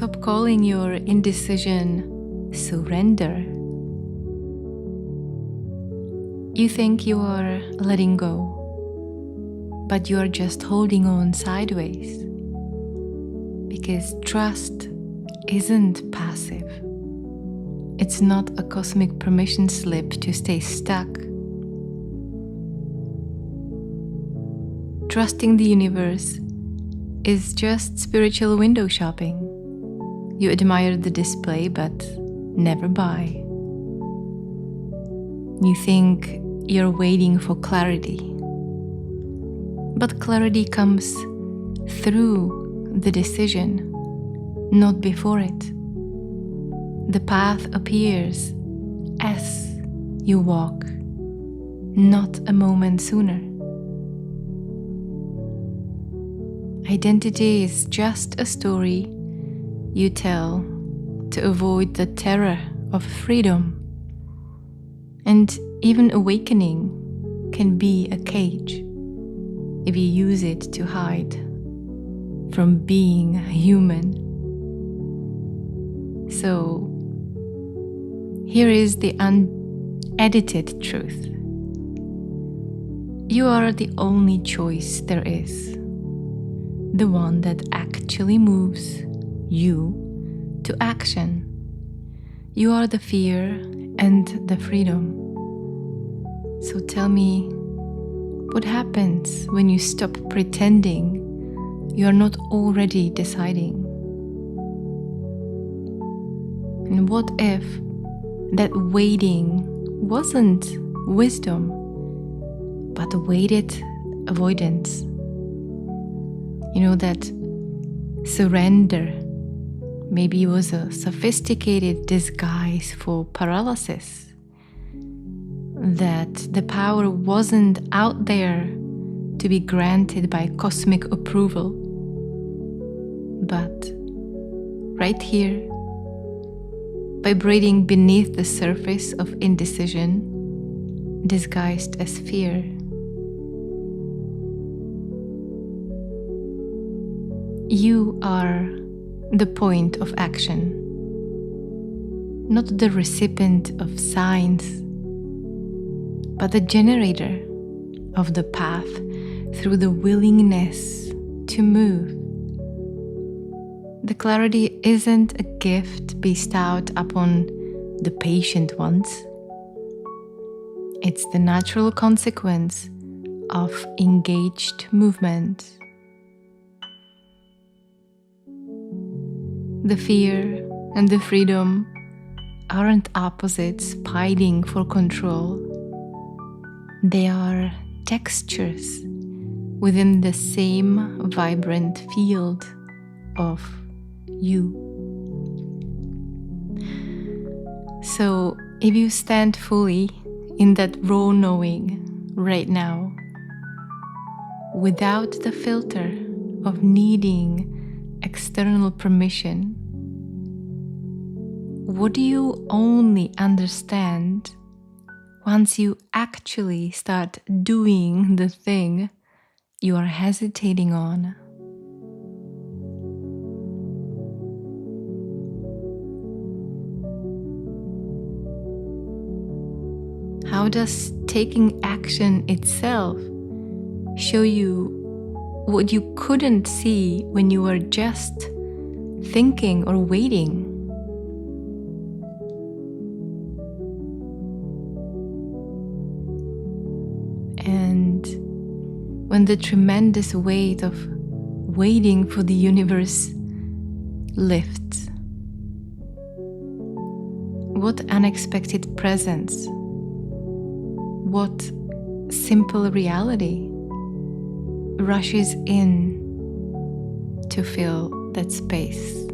Stop calling your indecision surrender. You think you are letting go, but you are just holding on sideways. Because trust isn't passive. It's not a cosmic permission slip to stay stuck. Trusting the universe is just spiritual window shopping. You admire the display but never buy. You think you're waiting for clarity. But clarity comes through the decision, not before it. The path appears as you walk, not a moment sooner. Identity is just a story you tell to avoid the terror of freedom. And even awakening can be a cage if you use it to hide from being human. So, here is the unedited truth. You are the only choice there is. The one that actually moves you to action. You are the fear and the freedom. So tell me, what happens when you stop pretending you are not already deciding? And what if that waiting wasn't wisdom, but weighted avoidance? You know, that surrender maybe was a sophisticated disguise for paralysis. That the power wasn't out there to be granted by cosmic approval, but right here, vibrating beneath the surface of indecision, disguised as fear. You are the point of action, not the recipient of signs, but the generator of the path through the willingness to move. The clarity isn't a gift bestowed upon the patient ones. It's the natural consequence of engaged movement. The fear and the freedom aren't opposites piling for control. They are textures within the same vibrant field of you. So, if you stand fully in that raw knowing right now, without the filter of needing external permission, what do you only understand once you actually start doing the thing you are hesitating on? How does taking action itself show you what you couldn't see when you were just thinking or waiting? And when the tremendous weight of waiting for the universe lifts, what unexpected presence, what simple reality rushes in to fill that space?